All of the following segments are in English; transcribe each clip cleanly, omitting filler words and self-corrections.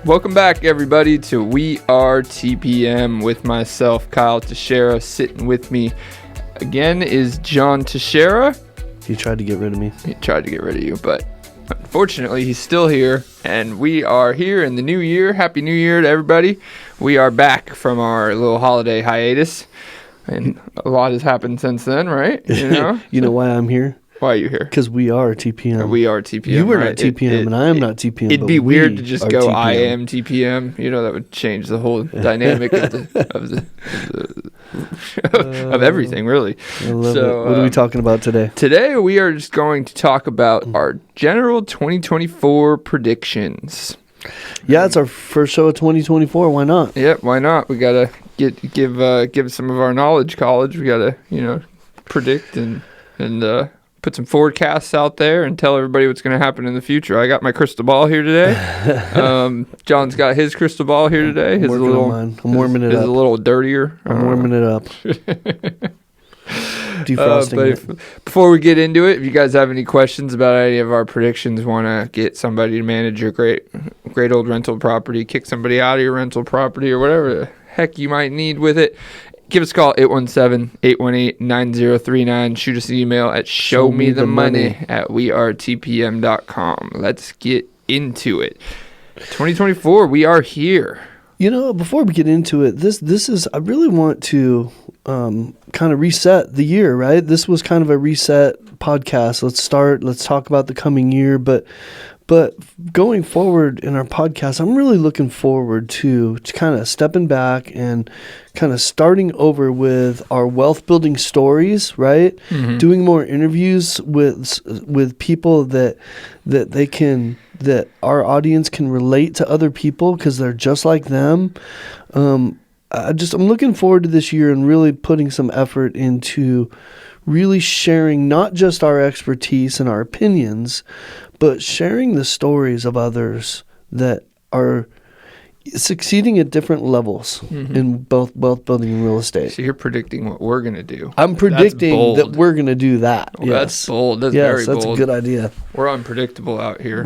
Welcome back, everybody, to We Are TPM with myself, Kyle Teixeira. Sitting with me again is John Teixeira. He tried to get rid of me. He tried to get rid of you, but unfortunately, he's still here, and we are here in the new year. Happy New Year to everybody. We are back from our little holiday hiatus, and a lot has happened since then, right? You know, You know why I'm here? Why are you here? Because we are TPM. We are TPM. You were right? not TPM, and I am not TPM. It'd be weird to just go, TPM. I am TPM. You know, that would change the whole dynamic of everything, really. I love it. What are we talking about today? Today, we are just going to talk about our general 2024 predictions. Yeah, it's our first show of 2024. Why not? Yep, why not? We gotta give some of our knowledge college. We gotta predict and put some forecasts out there and tell everybody what's going to happen in the future. I got my crystal ball here today. John's got his crystal ball here today. I'm working on mine. I'm warming it up. It's a little dirtier. I'm warming it up. Defrosting it. Before we get into it, if you guys have any questions about any of our predictions, want to get somebody to manage your great old rental property, kick somebody out of your rental property, or whatever the heck you might need with it, give us a call, 817-818-9039. Shoot us an email at showmethemoney@wearetpm.com. Let's get into it. 2024, we are here. You know, before we get into it, this is, I really want to kind of reset the year, right? This was kind of a reset podcast. Let's talk about the coming year, but going forward in our podcast, I'm really looking forward to kind of stepping back and kind of starting over with our wealth building stories, right? Mm-hmm. Doing more interviews with people that our audience can relate to other people because they're just like them. I'm looking forward to this year and really putting some effort into really sharing not just our expertise and our opinions, but sharing the stories of others that are succeeding at different levels in both wealth building and real estate. So you're predicting what we're going to do. I'm predicting that we're going to do that. Well, yes. That's bold. That's yes, very bold. That's a good idea. We're unpredictable out here.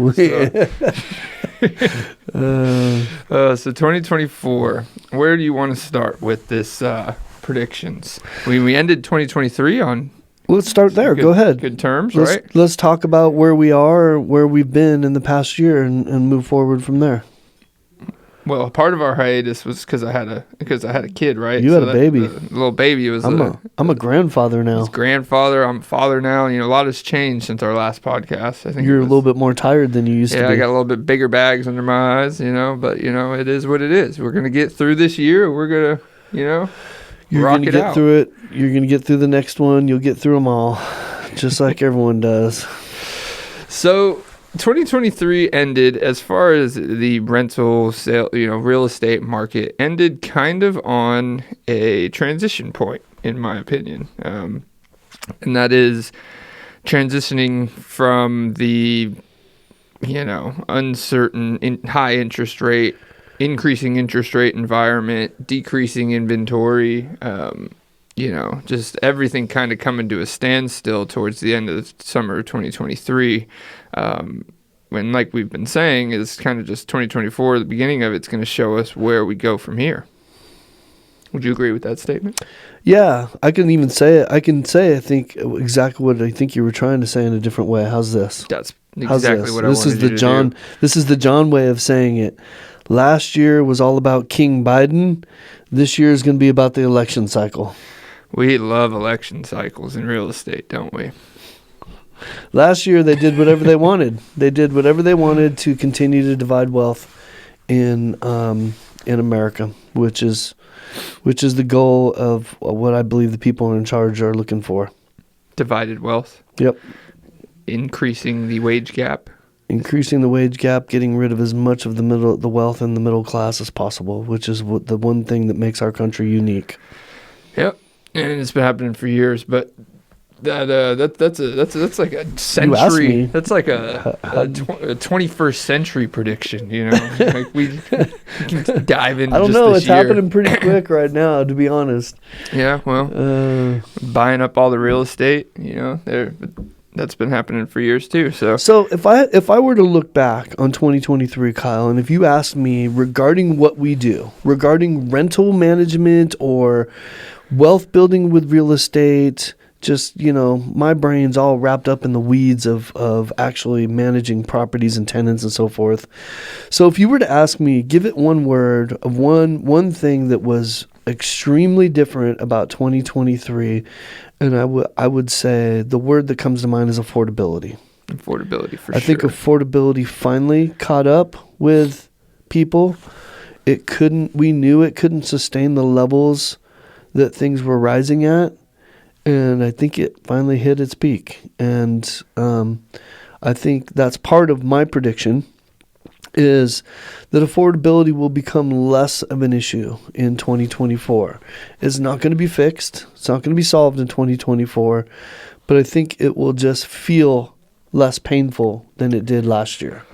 So 2024, where do you want to start with this predictions? We ended 2023 on... Let's start there. Go ahead. Good terms, right? Let's talk about where we are, where we've been in the past year, and move forward from there. Well, part of our hiatus was because I had a kid, right? You had a baby. The little baby was. I'm a grandfather now. He's grandfather. I'm a father now. You know, a lot has changed since our last podcast. I think you're a little bit more tired than you used to be. Yeah, I got a little bit bigger bags under my eyes. You know, but it is what it is. We're gonna get through this year. We're gonna, You're going to get through it. You're going to get through the next one. You'll get through them all, just like everyone does. So 2023 ended, as far as the rental sale, real estate market, ended kind of on a transition point, in my opinion. And that is transitioning from the, uncertain, high interest rate, increasing interest rate environment, decreasing inventory, just everything kind of coming to a standstill towards the end of the summer of 2023. When, like we've been saying, is kind of just 2024, the beginning of it's going to show us where we go from here. Would you agree with that statement? Yeah, I can even say it. I think exactly what I think you were trying to say in a different way. How's this? That's exactly what I wanted you to do. This is the John way of saying it. Last year was all about King Biden. This year is going to be about the election cycle. We love election cycles in real estate, don't we? Last year they did whatever they wanted. They did whatever they wanted to continue to divide wealth in America, which is the goal of what I believe the people in charge are looking for. Divided wealth. Yep. Increasing the wage gap. Increasing the wage gap, getting rid of as much of the wealth in the middle class as possible, which is the one thing that makes our country unique. Yep, and it's been happening for years, but that's like a century. That's like a 21st century prediction. Like we can dive into. I don't know. It's year. Happening pretty quick right now, to be honest. Yeah, well, buying up all the real estate. that's been happening for years too. So if I were to look back on 2023, Kyle, and if you asked me regarding what we do, regarding rental management or wealth building with real estate, just, my brain's all wrapped up in the weeds of actually managing properties and tenants and so forth. So if you were to ask me, give it one word of one thing that was extremely different about 2023, and I would say the word that comes to mind is affordability. Affordability, for sure. I think affordability finally caught up with people. We knew it couldn't sustain the levels that things were rising at. And I think it finally hit its peak. And I think that's part of my prediction, is that affordability will become less of an issue in 2024. It's not going to be fixed. It's not going to be solved in 2024. But I think it will just feel less painful than it did last year.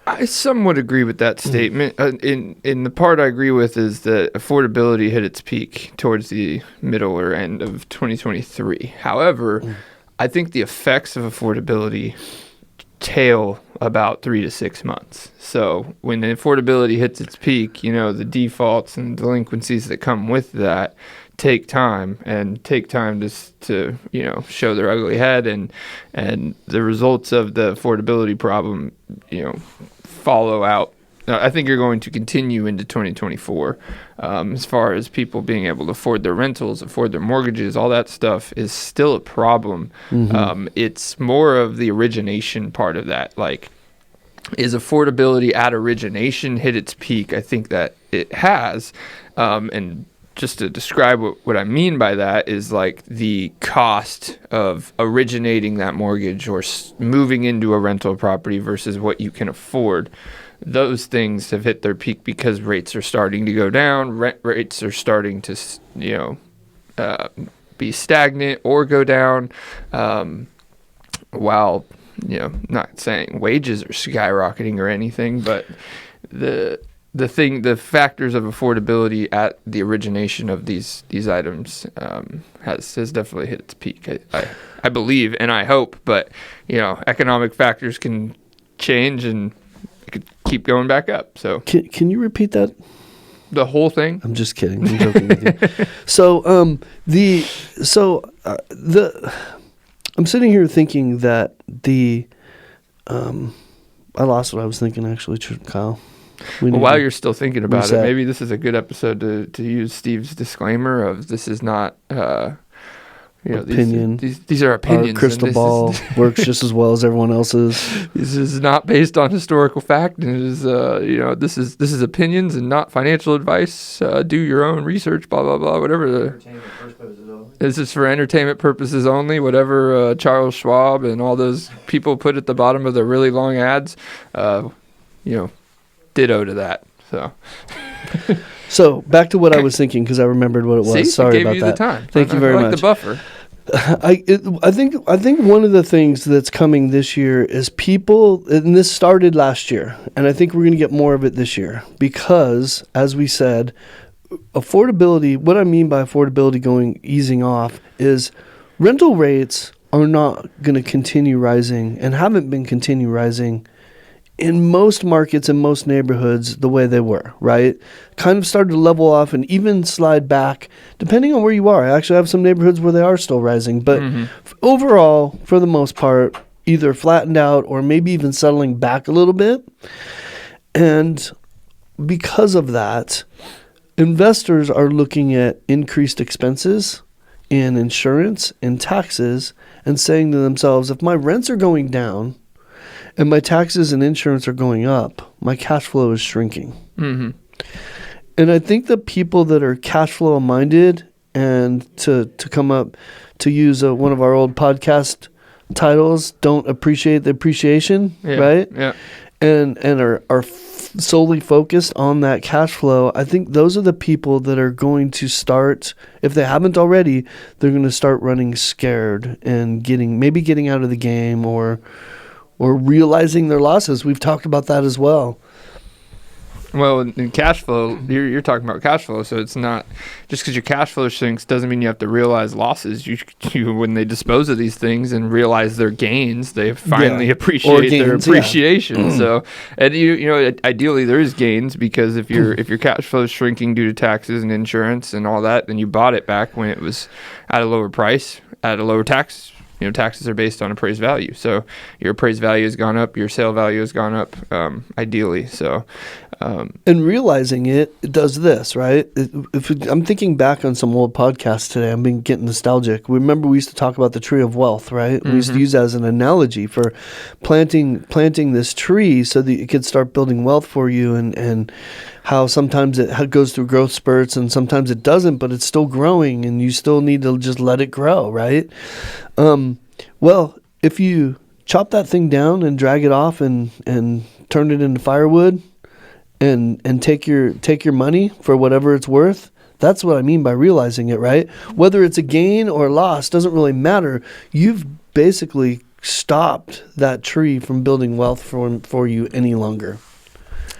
I somewhat agree with that statement. In the part I agree with is that affordability hit its peak towards the middle or end of 2023. However, I think the effects of affordability tail about 3 to 6 months. So when the affordability hits its peak, the defaults and delinquencies that come with that take time to show their ugly head, and the results of the affordability problem follow out. I think you're going to continue into 2024 as far as people being able to afford their rentals, afford their mortgages. All that stuff is still a problem. It's more of the origination part of that. Like, is affordability at origination hit its peak? I think that it has. And just to describe what I mean by that is like the cost of originating that mortgage or moving into a rental property versus what you can afford. Those things have hit their peak because rates are starting to go down. Rent rates are starting to, be stagnant or go down. While, not saying wages are skyrocketing or anything, but the factors of affordability at the origination of these items has definitely hit its peak. I believe and I hope, but economic factors can change and it could keep going back up. So can you repeat that? The whole thing? I'm just kidding. I'm joking with you. So I'm sitting here thinking that I lost what I was thinking actually, Kyle. While you're still thinking about it, maybe this is a good episode to use Steve's disclaimer of this is not opinion. These are opinions. Our crystal ball works just as well as everyone else's. This is not based on historical fact, and it is this is opinions and not financial advice. Do your own research. Blah blah blah. Whatever. This is for entertainment purposes only. Whatever Charles Schwab and all those people put at the bottom of their really long ads. Ditto to that. So back to what I was thinking, because I remembered what it was. See, Sorry about that. The time. Thank you very much. The buffer. I think one of the things that's coming this year is people, and this started last year, and I think we're going to get more of it this year because, as we said, affordability. What I mean by affordability easing off is rental rates are not going to continue rising and haven't been continue rising in most markets and most neighborhoods the way they were, right? Kind of started to level off and even slide back, depending on where you are. I actually have some neighborhoods where they are still rising, but overall, for the most part, either flattened out or maybe even settling back a little bit. And because of that, investors are looking at increased expenses in insurance and taxes and saying to themselves, if my rents are going down, and my taxes and insurance are going up, my cash flow is shrinking. And I think the people that are cash flow minded, and to come up to use one of our old podcast titles, don't appreciate the appreciation, right? Yeah. And are solely focused on that cash flow. I think those are the people that are going to start, if they haven't already, they're going to start running scared and getting out of the game or realizing their losses. We've talked about that as well. Well, in cash flow, you're talking about cash flow, so it's not just because your cash flow shrinks doesn't mean you have to realize losses. You when they dispose of these things and realize their gains, they finally appreciate their appreciation. Yeah. So, and ideally there is gains, because if your cash flow is shrinking due to taxes and insurance and all that, then you bought it back when it was at a lower price, at a lower tax. Taxes are based on appraised value. So your appraised value has gone up, your sale value has gone up, ideally. So, and realizing it does this, right? If I'm thinking back on some old podcasts today, I'm being getting nostalgic. Remember, we used to talk about the tree of wealth, right? Mm-hmm. We used to use that as an analogy for planting this tree so that it could start building wealth for you, and how sometimes it goes through growth spurts and sometimes it doesn't, but it's still growing and you still need to just let it grow, right? Well, if you chop that thing down and drag it off and turn it into firewood and take your money for whatever it's worth, that's what I mean by realizing it, right? Whether it's a gain or loss doesn't really matter. You've basically stopped that tree from building wealth for you any longer.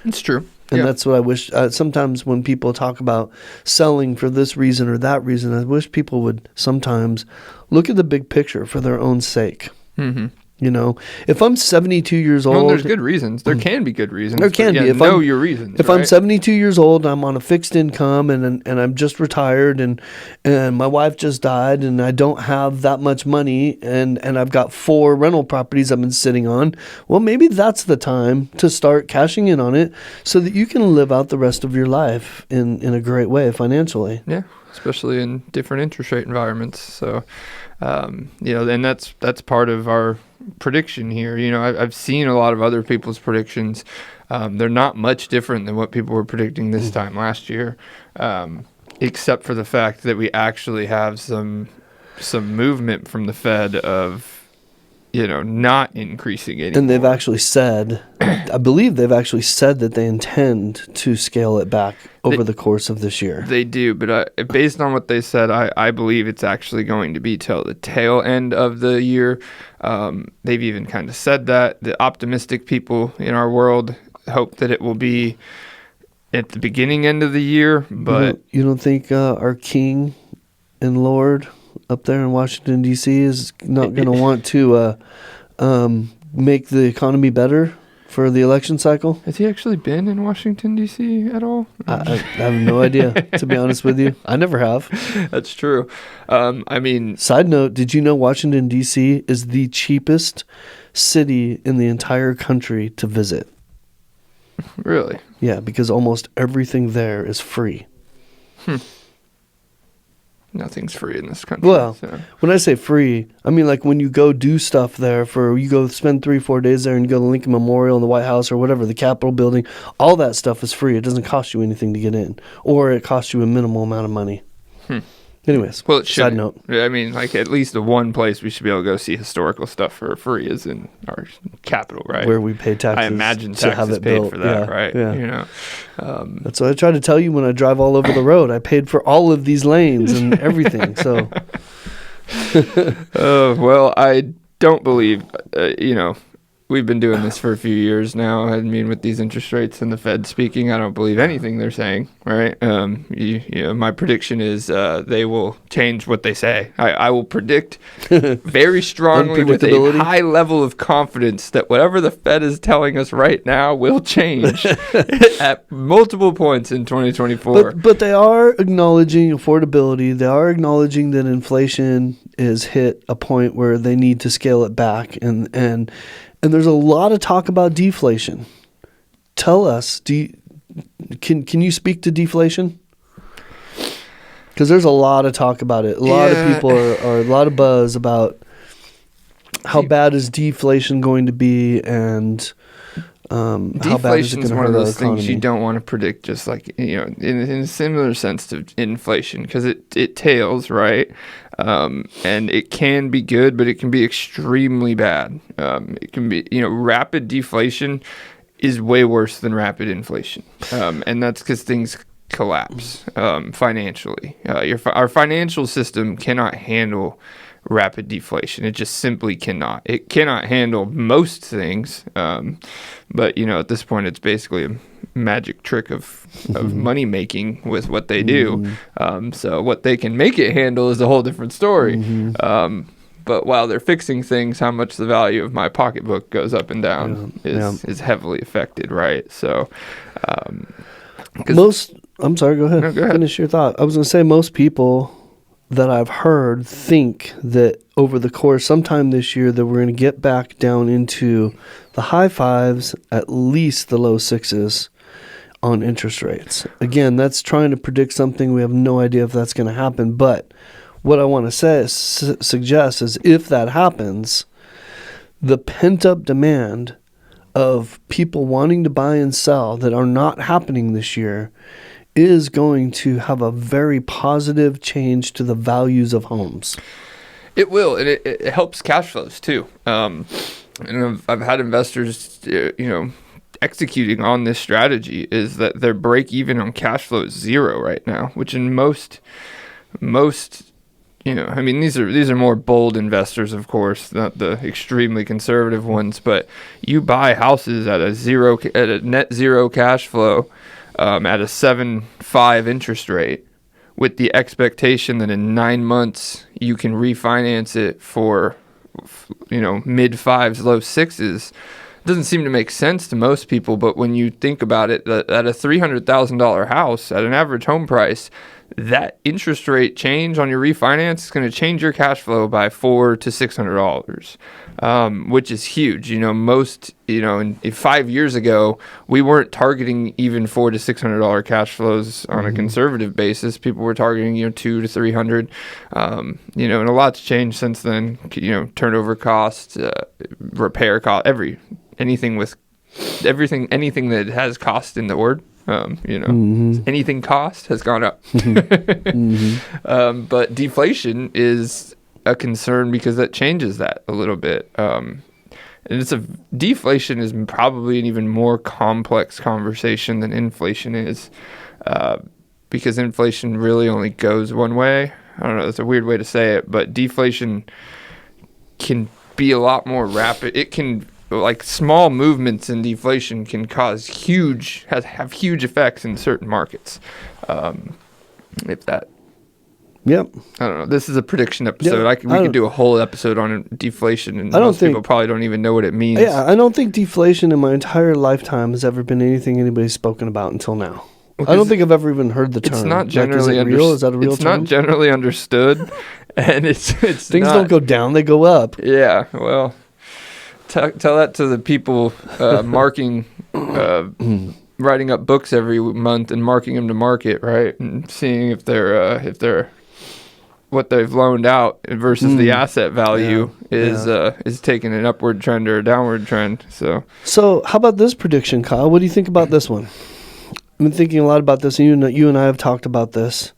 It's true. And that's what I wish. Sometimes when people talk about selling for this reason or that reason, I wish people would sometimes look at the big picture for their own sake. Mm-hmm. If I'm 72 years old... Well, there's good reasons. There can be good reasons. There can be. Your reasons. If I'm 72 years old, I'm on a fixed income and I'm just retired and my wife just died and I don't have that much money and I've got 4 rental properties I've been sitting on, well, maybe that's the time to start cashing in on it so that you can live out the rest of your life in a great way financially. Yeah, especially in different interest rate environments. So, and that's part of our prediction here. I've seen a lot of other people's predictions. They're not much different than what people were predicting this time last year, except for the fact that we actually have some movement from the Fed of not increasing anymore. And they've actually said, I believe they've actually said that they intend to scale it back over the course of this year. They do, but based on what they said, I believe it's actually going to be till the tail end of the year. They've even kind of said that. The optimistic people in our world hope that it will be at the beginning end of the year, but... You don't think our King and Lord up there in Washington, D.C. is not going to want to make the economy better for the election cycle? Has he actually been in Washington, D.C. at all? I have no idea, to be honest with you. I never have. That's true. Side note, did you know Washington, D.C. is the cheapest city in the entire country to visit? Really? Yeah, because almost everything there is free. Nothing's free in this country. Well, when I say free, I mean like when you go do stuff there you go spend 3-4 days there and you go to the Lincoln Memorial and the White House or whatever, the Capitol building, all that stuff is free. It doesn't cost you anything to get in, or it costs you a minimal amount of money. Anyways, well, side note. I mean, like at least the one place we should be able to go see historical stuff for free is in our capital, right? Where we pay taxes. I imagine taxes paid built for that, right? Yeah. That's what I try to tell you when I drive all over the road. I paid for all of these lanes and everything. So, well, I don't believe, we've been doing this for a few years now. I mean, with these interest rates and the Fed speaking, I don't believe anything they're saying, right? My prediction is they will change what they say. I will predict very strongly with a high level of confidence that whatever the Fed is telling us right now will change at multiple points in 2024. But they are acknowledging affordability. They are acknowledging that inflation is hit a point where they need to scale it back, and there's a lot of talk about deflation. Tell us, can you speak to deflation? Because there's a lot of talk about it. A lot of people are a lot of buzz about how bad is deflation going to be, and how bad is it going to hurt our economy. Deflation is one of those things you don't want to predict, just like in a similar sense to inflation, because it tails, right? And it can be good, but it can be extremely bad. It can be, rapid deflation is way worse than rapid inflation. And that's because things collapse financially. Our financial system cannot handle rapid deflation. It just simply cannot. It cannot handle most things. But, at this point, it's basically a magic trick of money making with what they do. So what they can make it handle is a whole different story. But while they're fixing things, how much the value of my pocketbook goes up and down is heavily affected, right? So, I'm sorry, go ahead. No, go ahead. Finish your thought. I was going to say most people that I've heard think that over the course sometime this year that we're going to get back down into the high fives, at least the low sixes on interest rates. Again, that's trying to predict something. We have no idea if that's going to happen, but what I want to suggest is if that happens, the pent-up demand of people wanting to buy and sell that are not happening this year is going to have a very positive change to the values of homes. It will, and it helps cash flows too. And I've had investors, executing on this strategy is that their break even on cash flow is 0 right now, which in most these are more bold investors, of course, not the extremely conservative ones, but you buy houses at a net zero cash flow, at a 7.5 interest rate, with the expectation that in 9 months you can refinance it for, mid fives, low sixes. Doesn't seem to make sense to most people, but when you think about it, at a $300,000 house at an average home price, that interest rate change on your refinance is going to change your cash flow by $400 to $600, which is huge. In 5 years ago, we weren't targeting even $400 to $600 cash flows on a conservative basis. People were targeting, $200 to $300. And a lot's changed since then. Turnover costs, repair cost, anything that has cost in the word. Anything cost has gone up. But deflation is a concern because that changes that a little bit. And deflation is probably an even more complex conversation than inflation is, because inflation really only goes one way. I don't know, that's a weird way to say it, but deflation can be a lot more rapid. It can, like, small movements in deflation can cause have huge effects in certain markets. Yep. I don't know. This is a prediction episode. We could do a whole episode on deflation, and most people probably don't even know what it means. Yeah, I don't think deflation in my entire lifetime has ever been anything anybody's spoken about until now. I don't think I've ever even heard the term. It's not generally understood. Is that a real term? It's not generally understood, and it's things don't go down; they go up. Yeah. Well, tell that to the people marking. Writing up books every month and marking them to market, right, and seeing if they're what they've loaned out versus the asset value is taking an upward trend or a downward trend. So how about this prediction, Kyle? What do you think about this one? I've been thinking a lot about this, and you and I have talked about this.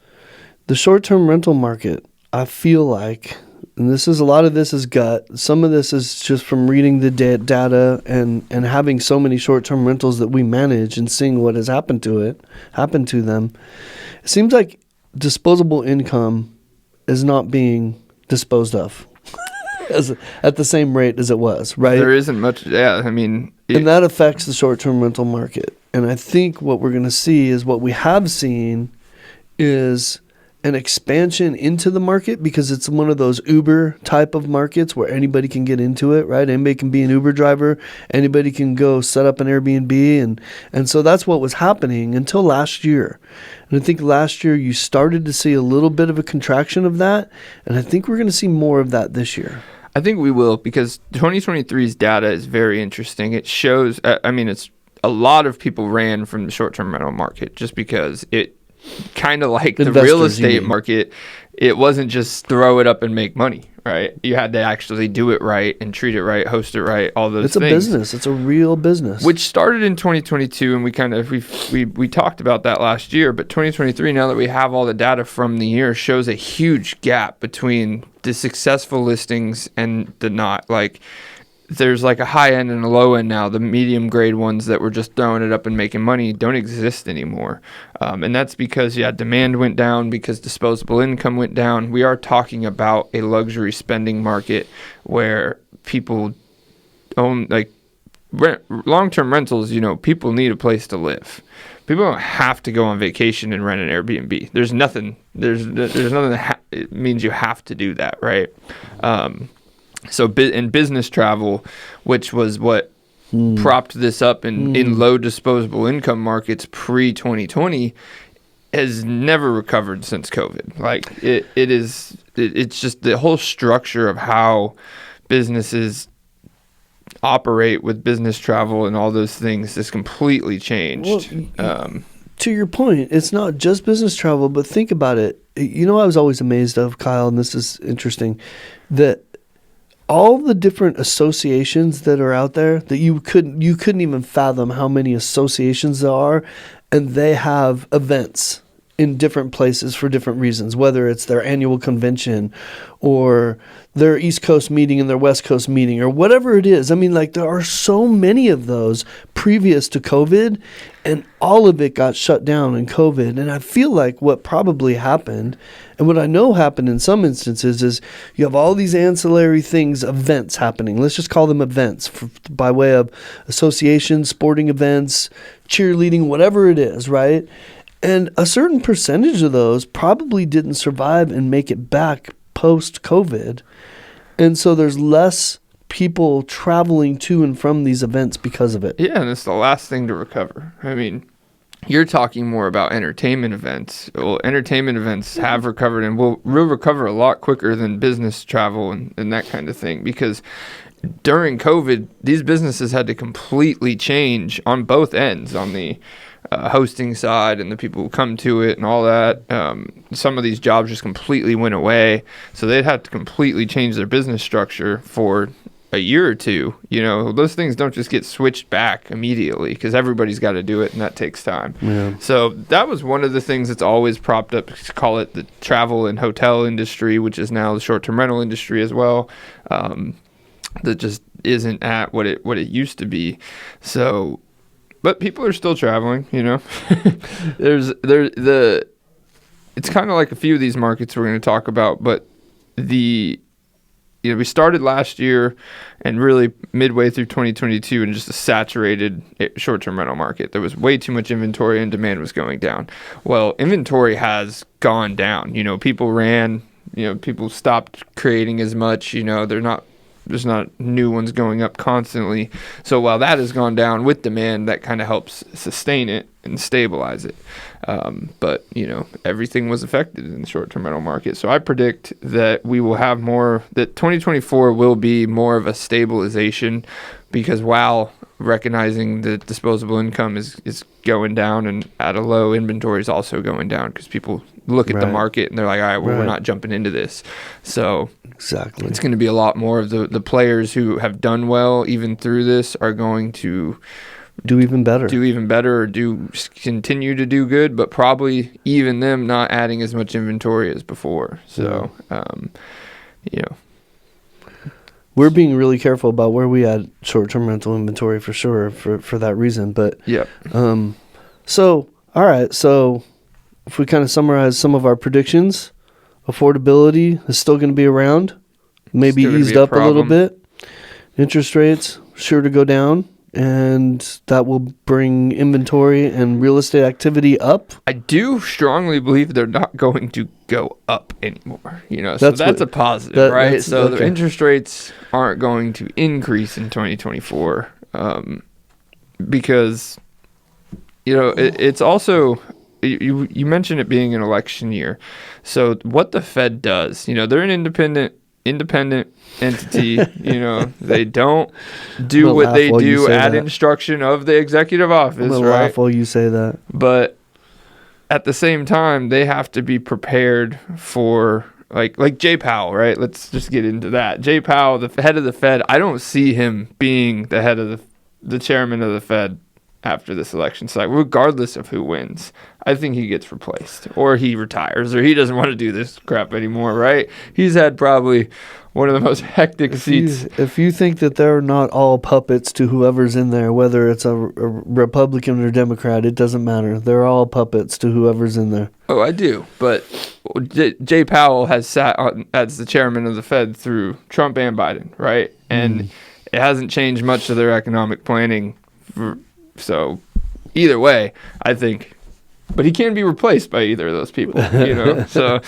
The short-term rental market, I feel like, and a lot of this is gut. Some of this is just from reading the data and having so many short-term rentals that we manage and seeing what has happened to them. It seems like disposable income is not being disposed of at the same rate as it was, right? There isn't much, and that affects the short-term rental market. And I think what we're going to see is what we have seen is an expansion into the market, because it's one of those Uber type of markets where anybody can get into it, right? Anybody can be an Uber driver. Anybody can go set up an Airbnb. And so that's what was happening until last year. And I think last year you started to see a little bit of a contraction of that. And I think we're going to see more of that this year. I think we will, because 2023's data is very interesting. It shows, it's a lot of people ran from the short-term rental market just because it, kind of like the real estate market, it wasn't just throw it up and make money, right? You had to actually do it right and treat it right, host it right, all those things. It's a business. It's a real business. Which started in 2022, and we talked about that last year, but 2023, now that we have all the data from the year, shows a huge gap between the successful listings and the not. Like, there's like a high end and a low end now. The medium grade ones that were just throwing it up and making money don't exist anymore. And that's because, demand went down because disposable income went down. We are talking about a luxury spending market where people own, like, long-term rentals. People need a place to live. People don't have to go on vacation and rent an Airbnb. There's nothing that it means you have to do that, right? So in business travel, which was what propped this up in low disposable income markets pre-2020, has never recovered since COVID. Like it's just the whole structure of how businesses operate with business travel and all those things is completely changed. To your point, it's not just business travel, but think about it. I was always amazed of, Kyle, and this is interesting, that all the different associations that are out there that you couldn't even fathom how many associations there are, and they have events in different places for different reasons, whether it's their annual convention or their East Coast meeting and their West Coast meeting or whatever it is. I mean, like, there are so many of those previous to COVID, and all of it got shut down in COVID. And I feel like what probably happened, and what I know happened in some instances, is you have all these ancillary things, events happening. Let's just call them events by way of associations, sporting events, cheerleading, whatever it is, right? And a certain percentage of those probably didn't survive and make it back post-COVID. And so there's less people traveling to and from these events because of it. Yeah, and it's the last thing to recover. I mean, you're talking more about entertainment events. Well, entertainment events have recovered and will recover a lot quicker than business travel and that kind of thing, because during COVID, these businesses had to completely change on both ends, on the hosting side and the people who come to it and all that. Some of these jobs just completely went away, so they'd have to completely change their business structure for a year or two. Those things don't just get switched back immediately, because everybody's got to do it, and that takes time. Yeah. So that was one of the things that's always propped up, call it the travel and hotel industry, which is now the short-term rental industry as well. That just isn't at what it used to be. So, but people are still traveling. It's kind of like a few of these markets we're going to talk about, but we started last year and really midway through 2022 in just a saturated short-term rental market. There was way too much inventory and demand was going down. Well, inventory has gone down. People stopped creating as much. There's not new ones going up constantly. So while that has gone down with demand, that kind of helps sustain it and stabilize it. But everything was affected in the short-term rental market. So I predict that we will have that 2024 will be more of a stabilization, because while recognizing that disposable income is going down and at a low, inventory is also going down, because people look at the market and they're like, all right, well, we're not jumping into this. So exactly, it's going to be a lot more of the players who have done well even through this are going to do even better, or continue to do good, but probably even them not adding as much inventory as before. So, we're being really careful about where we add short-term rental inventory for sure for that reason. But so all right, so if we kind of summarize some of our predictions, affordability is still going to be around, maybe eased up a little bit. Interest rates sure to go down, and that will bring inventory and real estate activity up. I do strongly believe they're not going to go up anymore. So that's a positive, right? So the interest rates aren't going to increase in 2024, because it's also, you mentioned it being an election year. So what the Fed does, they're an independent entity. They don't do what they do at instruction of the executive office. I'm gonna laugh while you say that. But at the same time, they have to be prepared for like Jay Powell, right? Let's just get into that. Jay Powell, the head of the Fed. I don't see him being the head of the chairman of the Fed after this election cycle, regardless of who wins. I think he gets replaced, or he retires, or he doesn't want to do this crap anymore, right? He's had probably one of the most hectic seats. If you think that they're not all puppets to whoever's in there, whether it's a Republican or Democrat, it doesn't matter. They're all puppets to whoever's in there. Oh, I do. But Jay Powell has sat on, as the chairman of the Fed through Trump and Biden, right? And it hasn't changed much of their economic planning. So either way, I think. But he can be replaced by either of those people, you know. So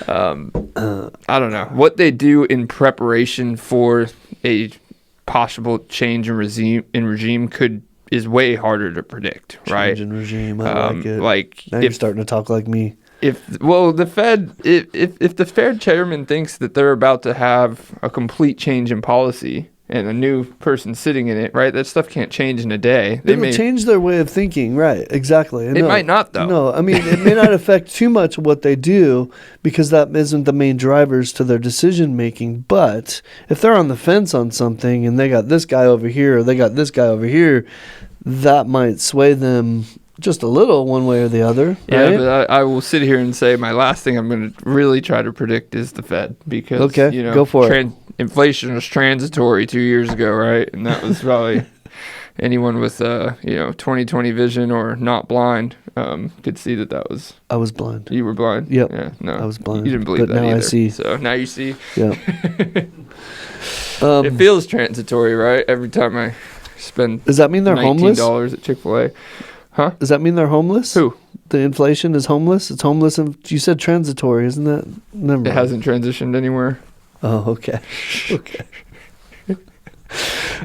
I don't know what they do in preparation for a possible change in regime is way harder to predict, right? Change in regime, I like it. Like now you're starting to talk like me. If the Fed chairman thinks that they're about to have a complete change in policy and a new person sitting in it, right? That stuff can't change in a day. They may change their way of thinking, right? Exactly. It might not, though. No, I mean, it may not affect too much of what they do because that isn't the main drivers to their decision making. But if they're on the fence on something and they got this guy over here or they got this guy over here, that might sway them just a little one way or the other. Right? Yeah, but I will sit here and say my last thing I'm going to really try to predict is the Fed because, go for it. Inflation was transitory 2 years ago, right? And that was probably anyone with 20/20 vision or not blind could see that was. I was blind. You were blind. Yep. Yeah. No, I was blind. You didn't believe but that now either. I see. So now you see. Yeah. It feels transitory, right? Every time I spend. Does that mean they're homeless? $19 at Chick-fil-A. Huh? Does that mean they're homeless? Who? The inflation is homeless? It's homeless. You said transitory, isn't that? Never mind. It hasn't transitioned anywhere. Oh, okay. Okay.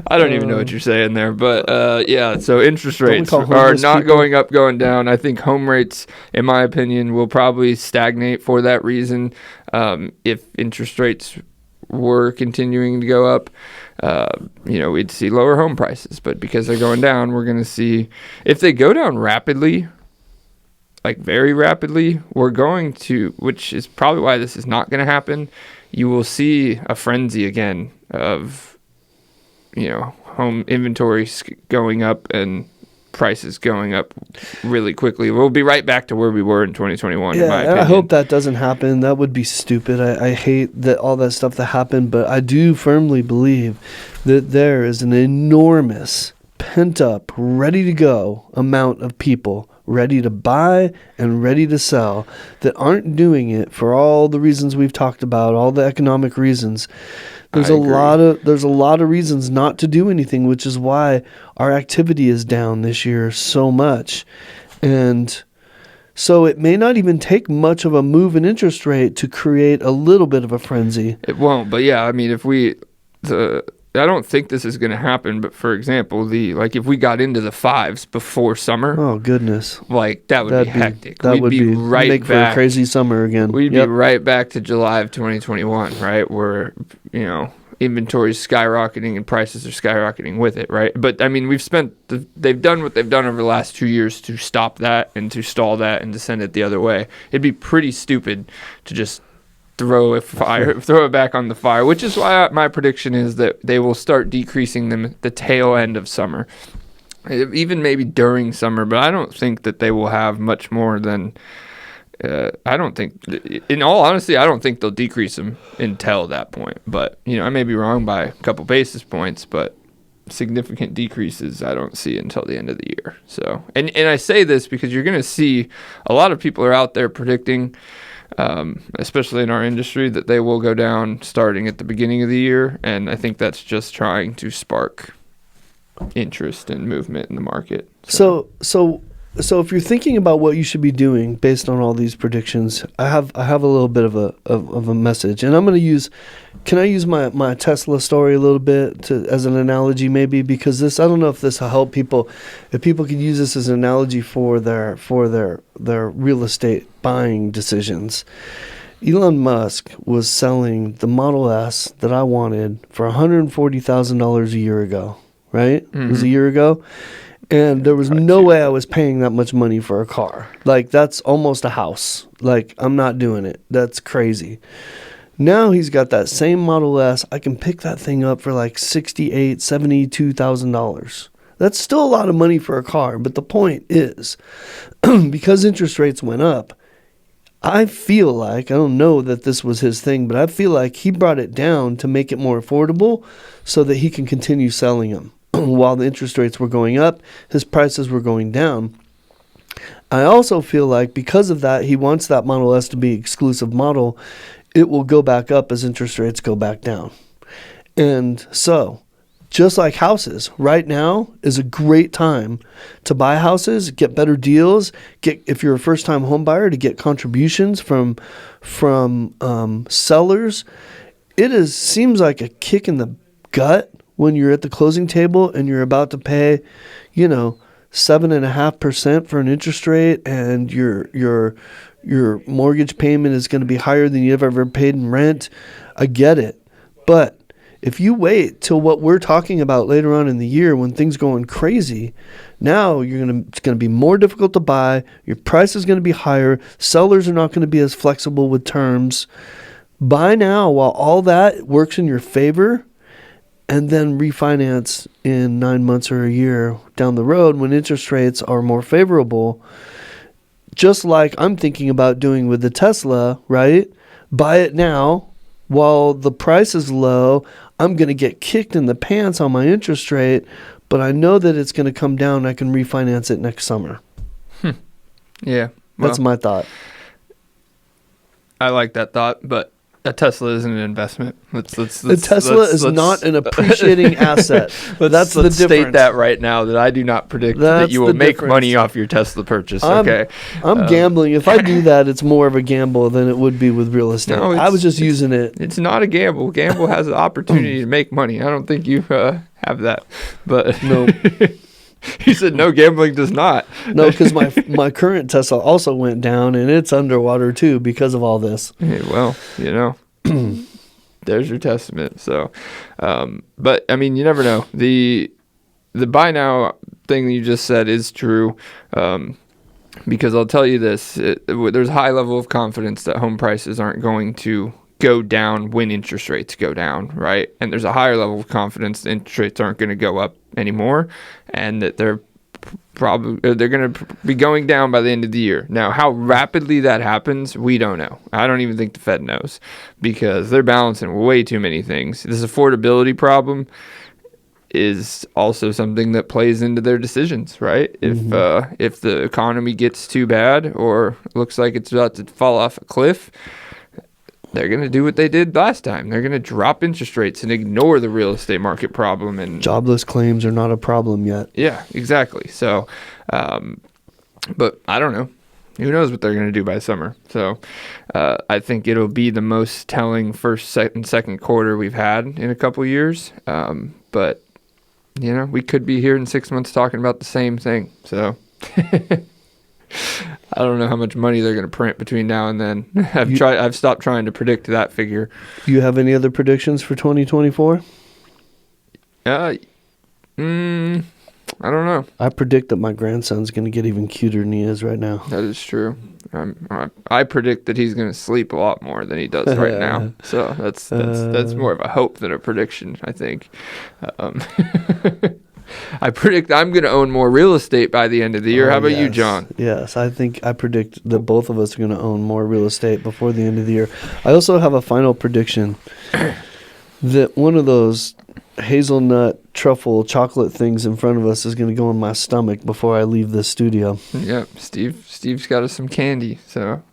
I don't even know what you're saying there, but yeah, so interest rates are not going up, going down. I think home rates, in my opinion, will probably stagnate for that reason. If interest rates were continuing to go up, we'd see lower home prices. But because they're going down, we're going to see, if they go down rapidly, like very rapidly, we're going to, which is probably why this is not going to happen, you will see a frenzy again of, home inventories going up and prices going up really quickly. We'll be right back to where we were in 2021, in my opinion. I hope that doesn't happen. That would be stupid. I hate that all that stuff that happened, but I do firmly believe that there is an enormous, pent-up, ready-to-go amount of people ready to buy and ready to sell that aren't doing it for all the reasons we've talked about, all the economic reasons. There's a lot of reasons not to do anything, which is why our activity is down this year so much. And so it may not even take much of a move in interest rate to create a little bit of a frenzy. It won't, but yeah, I mean, I don't think this is going to happen, but for example, if we got into the fives before summer, oh goodness, that would be hectic. That would be right make for a crazy summer again. We'd be right back to July of 2021, right, where inventory is skyrocketing and prices are skyrocketing with it, right? But I mean, they've done what they've done over the last 2 years to stop that and to stall that and to send it the other way. It'd be pretty stupid to just throw it back on the fire, which is why my prediction is that they will start decreasing them at the tail end of summer, even maybe during summer. But I don't think that they will have much more than. I don't think, in all honesty, I don't think they'll decrease them until that point. But I may be wrong by a couple basis points, but significant decreases I don't see until the end of the year. So, and I say this because you're going to see a lot of people are out there predicting. Especially in our industry, that they will go down starting at the beginning of the year. And I think that's just trying to spark interest and movement in the market. So if you're thinking about what you should be doing based on all these predictions, I have a little bit of a message, and I'm going to use. Can I use my Tesla story a little bit as an analogy, maybe, because I don't know if this will help people. If people could use this as an analogy for their real estate buying decisions. Elon Musk was selling the Model S that I wanted for $140,000 a year ago, right? Mm-hmm. It was a year ago. And there was no way I was paying that much money for a car. Like, that's almost a house. Like, I'm not doing it. That's crazy. Now he's got that same Model S. I can pick that thing up for like $68,000, $72,000. That's still a lot of money for a car. But the point is, because interest rates went up, I feel like, I don't know that this was his thing, but I feel like he brought it down to make it more affordable so that he can continue selling them. While the interest rates were going up, his prices were going down. I also feel like because of that, he wants that Model S to be exclusive model. It will go back up as interest rates go back down. And so, just like houses, right now is a great time to buy houses, get better deals, if you're a first-time home buyer, to get contributions from sellers. It seems like a kick in the gut when you're at the closing table and you're about to pay, 7.5% for an interest rate, and your mortgage payment is going to be higher than you've ever paid in rent. I get it, but if you wait till what we're talking about later on in the year when things going crazy, now it's going to be more difficult to buy. Your price is going to be higher. Sellers are not going to be as flexible with terms. Buy now while all that works in your favor, and then refinance in 9 months or a year down the road when interest rates are more favorable. Just like I'm thinking about doing with the Tesla, right? Buy it now while the price is low. I'm going to get kicked in the pants on my interest rate, but I know that it's going to come down and I can refinance it next summer. Yeah. Well, that's my thought. I like that thought, but a Tesla isn't an investment. The Tesla is not an appreciating asset. That's the difference. State that right now, that I do not predict that you will make money off your Tesla purchase. Okay, I'm gambling. If I do that, it's more of a gamble than it would be with real estate. No, I was just using it. It's not a gamble. Gamble has the opportunity to make money. I don't think you have that. But no. He said no, gambling does not. No, because my current Tesla also went down, and it's underwater too because of all this. Hey, well, there's your testament. So, but I mean, you never know. The buy now thing that you just said is true, because I'll tell you this: there's a high level of confidence that home prices aren't going to go down when interest rates go down, right? And there's a higher level of confidence that interest rates aren't going to go up anymore, and that they're going to be going down by the end of the year. Now, how rapidly that happens, we don't know. I don't even think the Fed knows, because they're balancing way too many things. This affordability problem is also something that plays into their decisions, right? Mm-hmm. If the economy gets too bad or looks like it's about to fall off a cliff, they're going to do what they did last time. They're going to drop interest rates and ignore the real estate market problem. And jobless claims are not a problem yet. Yeah, exactly. So, but I don't know. Who knows what they're going to do by summer. So I think it'll be the most telling first and second quarter we've had in a couple years. But, we could be here in 6 months talking about the same thing. So I don't know how much money they're going to print between now and then. I've stopped trying to predict that figure. Do you have any other predictions for 2024? I don't know. I predict that my grandson's going to get even cuter than he is right now. That is true. I predict that he's going to sleep a lot more than he does right now. So that's more of a hope than a prediction, I think. I predict I'm going to own more real estate by the end of the year. How about you, John? Yes, I predict that both of us are going to own more real estate before the end of the year. I also have a final prediction that one of those hazelnut truffle chocolate things in front of us is going to go in my stomach before I leave the studio. Yep, Steve's got us some candy. So,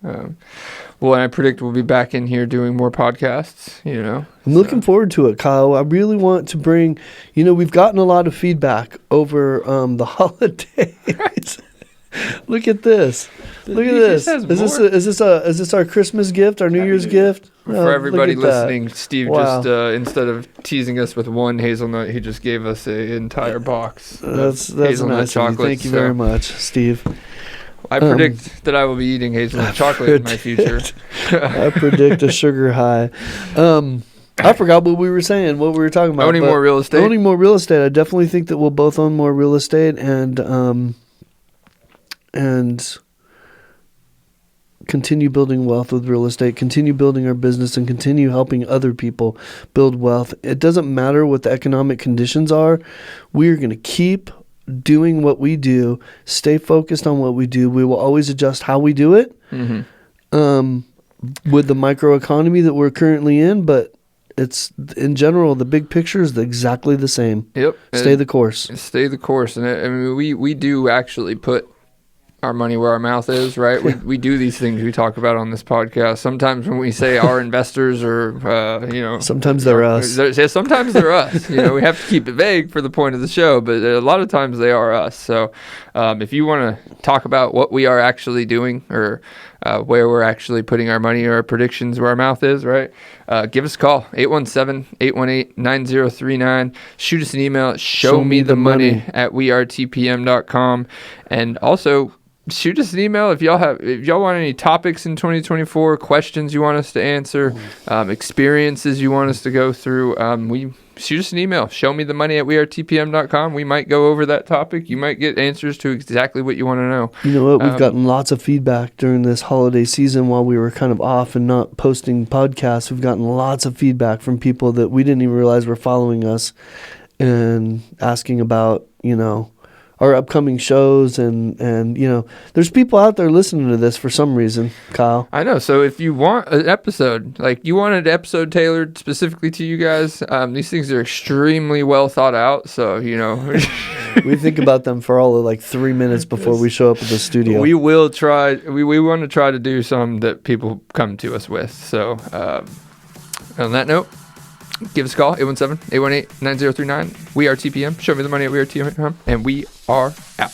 I predict we'll be back in here doing more podcasts, I'm looking forward to it, Kyle. I really want to bring, we've gotten a lot of feedback over the holidays. Look at this. Look at this. Is this our Christmas gift, our New Year's gift? For everybody listening, that. Steve just instead of teasing us with one hazelnut, he just gave us an entire box. That's hazelnut chocolate. Thank you very much, Steve. I predict that I will be eating hazelnut chocolate in my future. I predict a sugar high. I forgot what we were saying, what we were talking about. Owning more real estate. Owning more real estate. I definitely think that we'll both own more real estate and continue building wealth with real estate, continue building our business, and continue helping other people build wealth. It doesn't matter what the economic conditions are. We are going to keep doing what we do, stay focused on what we do. We will always adjust how we do it with the microeconomy that we're currently in, but it's in general, the big picture is exactly the same. Yep. Stay the course. Stay the course. And I mean, we do actually put our money where our mouth is, right? We do these things we talk about on this podcast. Sometimes when we say our investors or, sometimes they're us. Sometimes they're us. We have to keep it vague for the point of the show, but a lot of times they are us. So if you want to talk about what we are actually doing or where we're actually putting our money or our predictions where our mouth is, right? Give us a call, 817-818-9039. Shoot us an email at showmethemoney@wearetpm.com. And also, shoot us an email if y'all want any topics in 2024, questions you want us to answer, experiences you want us to go through. Shoot us an email, showmethemoney@wearetpm.com. We might go over that topic. You might get answers to exactly what you want to know. You know what? We've gotten lots of feedback during this holiday season while we were kind of off and not posting podcasts. We've gotten lots of feedback from people that we didn't even realize were following us and asking about, our upcoming shows and there's people out there listening to this for some reason, Kyle. I know. So if you want an episode, like you want an episode tailored specifically to you guys, these things are extremely well thought out. So, we think about them for all of 3 minutes before we show up at the studio. We will try. We want to try to do some that people come to us with. So on that note, give us a call, 817-818-9039. We are TPM. Show me the money at We Are TPM. And we are out.